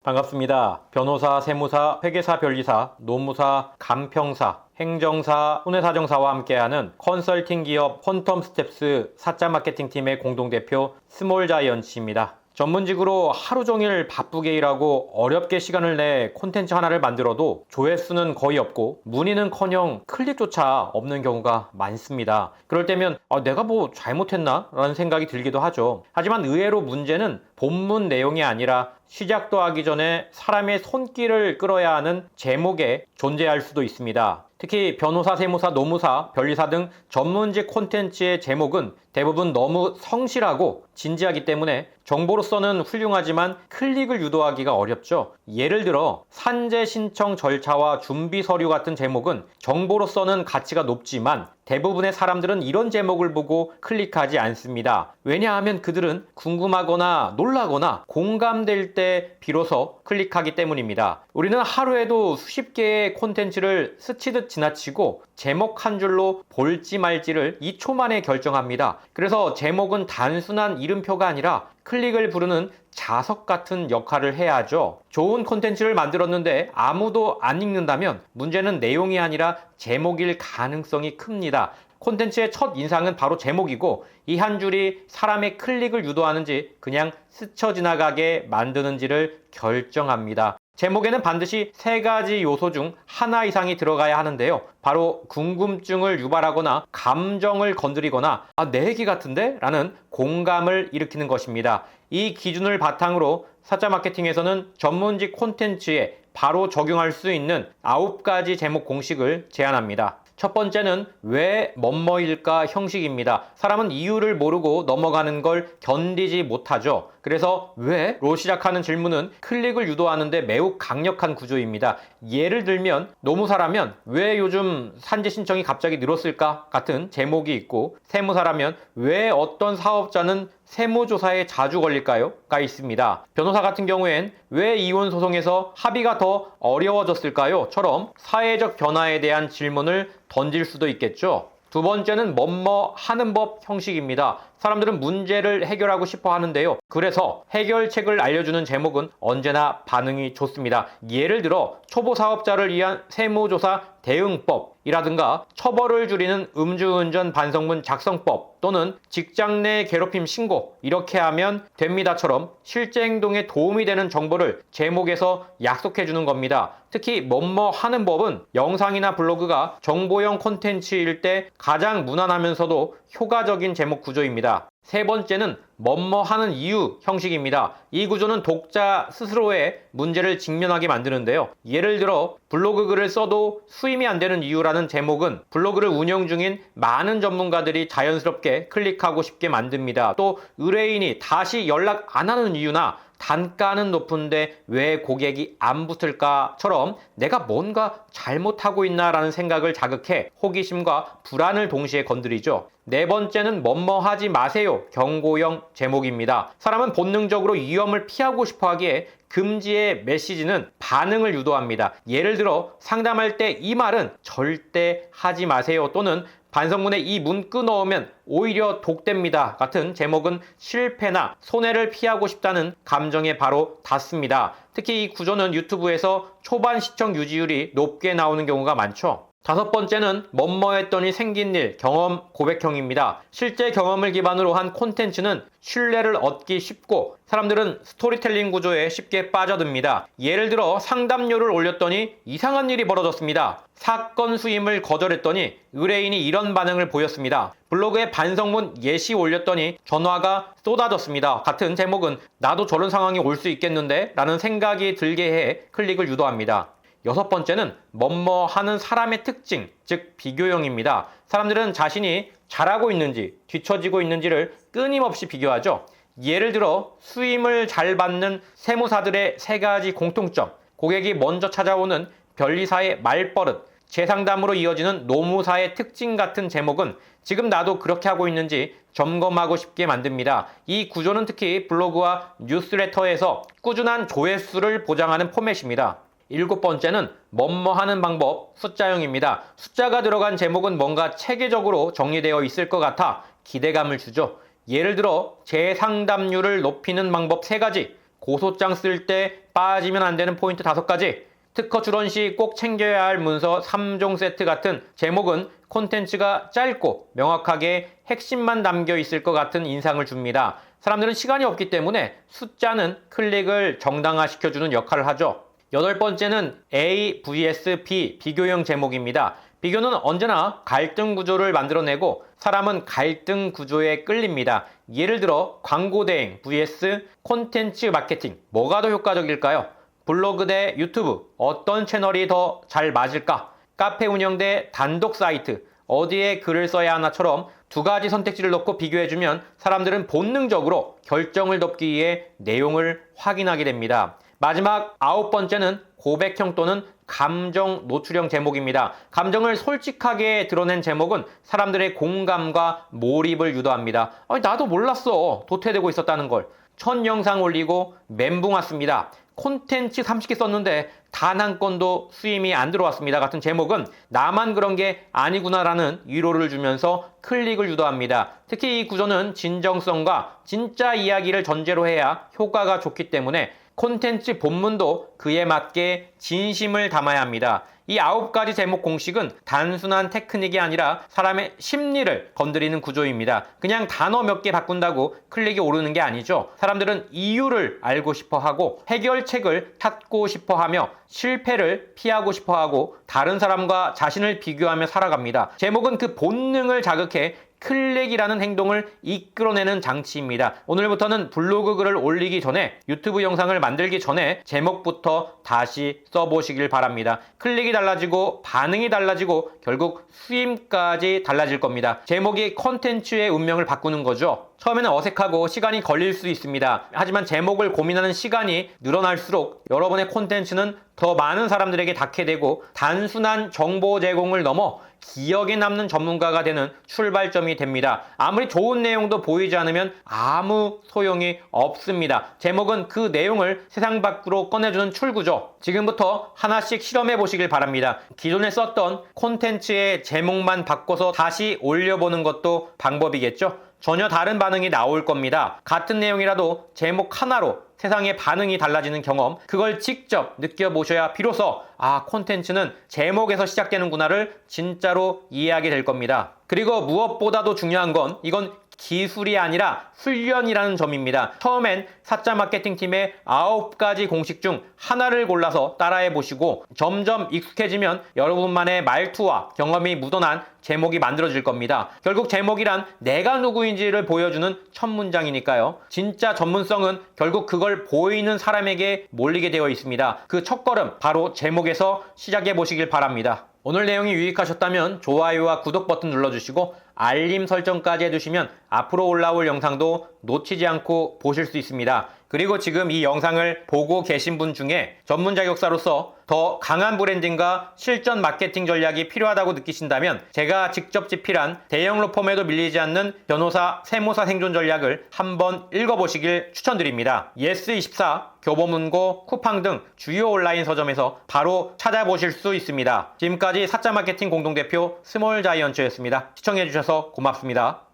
반갑습니다. 변호사, 세무사, 회계사, 변리사, 노무사, 간평사, 행정사, 손해사정사와 함께하는 컨설팅 기업 퀀텀 스텝스 사자 마케팅 팀의 공동대표 스몰자이언츠입니다. 전문직으로 하루 종일 바쁘게 일하고 어렵게 시간을 내 콘텐츠 하나를 만들어도 조회수는 거의 없고 문의는커녕 클릭조차 없는 경우가 많습니다. 그럴 때면 내가 뭐 잘못했나? 라는 생각이 들기도 하죠. 하지만 의외로 문제는 본문 내용이 아니라 시작도 하기 전에 사람의 손길을 끌어야 하는 제목에 존재할 수도 있습니다. 특히 변호사, 세무사, 노무사, 변리사 등 전문직 콘텐츠의 제목은 대부분 너무 성실하고 진지하기 때문에 정보로서는 훌륭하지만 클릭을 유도하기가 어렵죠. 예를 들어 산재 신청 절차와 준비 서류 같은 제목은 정보로서는 가치가 높지만 대부분의 사람들은 이런 제목을 보고 클릭하지 않습니다. 왜냐하면 그들은 궁금하거나 놀라거나 공감될 때 비로소 클릭하기 때문입니다. 우리는 하루에도 수십 개의 콘텐츠를 스치듯 지나치고 제목 한 줄로 볼지 말지를 2초 만에 결정합니다. 그래서 제목은 단순한 이름표가 아니라 클릭을 부르는 자석 같은 역할을 해야 하죠. 좋은 콘텐츠를 만들었는데 아무도 안 읽는다면 문제는 내용이 아니라 제목일 가능성이 큽니다. 콘텐츠의 첫 인상은 바로 제목이고 이 한 줄이 사람의 클릭을 유도하는지 그냥 스쳐 지나가게 만드는지를 결정합니다. 제목에는 반드시 3가지 요소 중 하나 이상이 들어가야 하는데요. 바로 궁금증을 유발하거나 감정을 건드리거나 내 얘기 같은데? 라는 공감을 일으키는 것입니다. 이 기준을 바탕으로 사자 마케팅에서는 전문직 콘텐츠에 바로 적용할 수 있는 9가지 제목 공식을 제안합니다. 첫 번째는 왜 뭐뭐일까 형식입니다. 사람은 이유를 모르고 넘어가는 걸 견디지 못하죠. 그래서 왜로 시작하는 질문은 클릭을 유도하는데 매우 강력한 구조입니다. 예를 들면 노무사라면 왜 요즘 산재 신청이 갑자기 늘었을까 같은 제목이 있고, 세무사라면 왜 어떤 사업자는 세무조사에 자주 걸릴까요? 가 있습니다. 변호사 같은 경우엔 왜 이혼 소송에서 합의가 더 어려워졌을까요? 처럼 사회적 변화에 대한 질문을 던질 수도 있겠죠. 두 번째는 뭐뭐 하는 법 형식입니다. 사람들은 문제를 해결하고 싶어 하는데요. 그래서 해결책을 알려주는 제목은 언제나 반응이 좋습니다. 예를 들어 초보 사업자를 위한 세무조사 대응법이라든가 처벌을 줄이는 음주운전 반성문 작성법 또는 직장 내 괴롭힘 신고 이렇게 하면 됩니다처럼 실제 행동에 도움이 되는 정보를 제목에서 약속해 주는 겁니다. 특히 뭐뭐 하는 법은 영상이나 블로그가 정보형 콘텐츠일 때 가장 무난하면서도 효과적인 제목 구조입니다. 세 번째는 뭐뭐 하는 이유 형식입니다. 이 구조는 독자 스스로의 문제를 직면하게 만드는데요. 예를 들어 블로그 글을 써도 수임이 안 되는 이유라는 제목은 블로그를 운영 중인 많은 전문가들이 자연스럽게 클릭하고 싶게 만듭니다. 또 의뢰인이 다시 연락 안 하는 이유나 단가는 높은데 왜 고객이 안 붙을까처럼 내가 뭔가 잘못하고 있나라는 생각을 자극해 호기심과 불안을 동시에 건드리죠. 네 번째는 뭐뭐 하지 마세요 경고형 제목입니다. 사람은 본능적으로 위험을 피하고 싶어 하기에 금지의 메시지는 반응을 유도합니다. 예를 들어 상담할 때 이 말은 절대 하지 마세요 또는 반성문에 이 문구 넣으면 오히려 독됩니다 같은 제목은 실패나 손해를 피하고 싶다는 감정에 바로 닿습니다. 특히 이 구조는 유튜브에서 초반 시청 유지율이 높게 나오는 경우가 많죠. 다섯 번째는 뭐뭐 했더니 생긴 일 경험 고백형입니다. 실제 경험을 기반으로 한 콘텐츠는 신뢰를 얻기 쉽고 사람들은 스토리텔링 구조에 쉽게 빠져듭니다. 예를 들어 상담료를 올렸더니 이상한 일이 벌어졌습니다. 사건 수임을 거절했더니 의뢰인이 이런 반응을 보였습니다. 블로그에 반성문 예시 올렸더니 전화가 쏟아졌습니다. 같은 제목은 나도 저런 상황이 올 수 있겠는데? 라는 생각이 들게 해 클릭을 유도합니다. 여섯 번째는 뭐뭐 하는 사람의 특징, 즉 비교형입니다. 사람들은 자신이 잘하고 있는지 뒤처지고 있는지를 끊임없이 비교하죠. 예를 들어 수임을 잘 받는 세무사들의 3가지 공통점, 고객이 먼저 찾아오는 변리사의 말버릇, 재상담으로 이어지는 노무사의 특징 같은 제목은 지금 나도 그렇게 하고 있는지 점검하고 싶게 만듭니다. 이 구조는 특히 블로그와 뉴스레터에서 꾸준한 조회수를 보장하는 포맷입니다. 7번째는 뭐뭐 하는 방법 숫자형입니다. 숫자가 들어간 제목은 뭔가 체계적으로 정리되어 있을 것 같아 기대감을 주죠. 예를 들어 재상담률을 높이는 방법 3가지, 고소장 쓸 때 빠지면 안 되는 포인트 5가지, 특허 출원 시 꼭 챙겨야 할 문서 3종 세트 같은 제목은 콘텐츠가 짧고 명확하게 핵심만 담겨 있을 것 같은 인상을 줍니다. 사람들은 시간이 없기 때문에 숫자는 클릭을 정당화시켜주는 역할을 하죠. 8번째는 A vs B 비교형 제목입니다. 비교는 언제나 갈등 구조를 만들어내고 사람은 갈등 구조에 끌립니다. 예를 들어 광고 대행 vs 콘텐츠 마케팅, 뭐가 더 효과적일까요? 블로그 대 유튜브, 어떤 채널이 더 잘 맞을까? 카페 운영 대 단독 사이트, 어디에 글을 써야 하나처럼 2가지 선택지를 넣고 비교해주면 사람들은 본능적으로 결정을 덮기 위해 내용을 확인하게 됩니다. 마지막 9번째는 고백형 또는 감정 노출형 제목입니다. 감정을 솔직하게 드러낸 제목은 사람들의 공감과 몰입을 유도합니다. 아니, 나도 몰랐어. 도태되고 있었다는 걸. 첫 영상 올리고 멘붕 왔습니다. 콘텐츠 30개 썼는데 단 한 건도 수임이 안 들어왔습니다 같은 제목은 나만 그런 게 아니구나라는 위로를 주면서 클릭을 유도합니다. 특히 이 구조는 진정성과 진짜 이야기를 전제로 해야 효과가 좋기 때문에 콘텐츠 본문도 그에 맞게 진심을 담아야 합니다. 이 9가지 제목 공식은 단순한 테크닉이 아니라 사람의 심리를 건드리는 구조입니다. 그냥 단어 몇 개 바꾼다고 클릭이 오르는 게 아니죠. 사람들은 이유를 알고 싶어 하고 해결책을 찾고 싶어 하며 실패를 피하고 싶어 하고 다른 사람과 자신을 비교하며 살아갑니다. 제목은 그 본능을 자극해 클릭이라는 행동을 이끌어내는 장치입니다. 오늘부터는 블로그 글을 올리기 전에, 유튜브 영상을 만들기 전에 제목부터 다시 써보시길 바랍니다. 클릭이 달라지고 반응이 달라지고 결국 수임까지 달라질 겁니다. 제목이 콘텐츠의 운명을 바꾸는 거죠. 처음에는 어색하고 시간이 걸릴 수 있습니다. 하지만 제목을 고민하는 시간이 늘어날수록 여러분의 콘텐츠는 더 많은 사람들에게 닿게 되고 단순한 정보 제공을 넘어 기억에 남는 전문가가 되는 출발점이 됩니다. 아무리 좋은 내용도 보이지 않으면 아무 소용이 없습니다. 제목은 그 내용을 세상 밖으로 꺼내주는 출구죠. 지금부터 하나씩 실험해 보시길 바랍니다. 기존에 썼던 콘텐츠의 제목만 바꿔서 다시 올려보는 것도 방법이겠죠. 전혀 다른 반응이 나올 겁니다. 같은 내용이라도 제목 하나로 세상의 반응이 달라지는 경험, 그걸 직접 느껴보셔야 비로소 콘텐츠는 제목에서 시작되는구나를 진짜로 이해하게 될 겁니다. 그리고 무엇보다도 중요한 건 이건 기술이 아니라 훈련이라는 점입니다. 처음엔 사자 마케팅 팀의 9가지 공식 중 하나를 골라서 따라해 보시고 점점 익숙해지면 여러분만의 말투와 경험이 묻어난 제목이 만들어질 겁니다. 결국 제목이란 내가 누구인지를 보여주는 첫 문장이니까요. 진짜 전문성은 결국 그걸 보이는 사람에게 몰리게 되어 있습니다. 그 첫걸음 바로 제목에서 시작해 보시길 바랍니다. 오늘 내용이 유익하셨다면 좋아요와 구독 버튼 눌러주시고 알림 설정까지 해두시면 앞으로 올라올 영상도 놓치지 않고 보실 수 있습니다. 그리고 지금 이 영상을 보고 계신 분 중에 전문 자격사로서 더 강한 브랜딩과 실전 마케팅 전략이 필요하다고 느끼신다면 제가 직접 집필한 대형 로펌에도 밀리지 않는 변호사, 세무사 생존 전략을 한번 읽어보시길 추천드립니다. 예스24, 교보문고, 쿠팡 등 주요 온라인 서점에서 바로 찾아보실 수 있습니다. 지금까지 사자 마케팅 공동대표 스몰 자이언츠였습니다. 시청해주셔서 고맙습니다.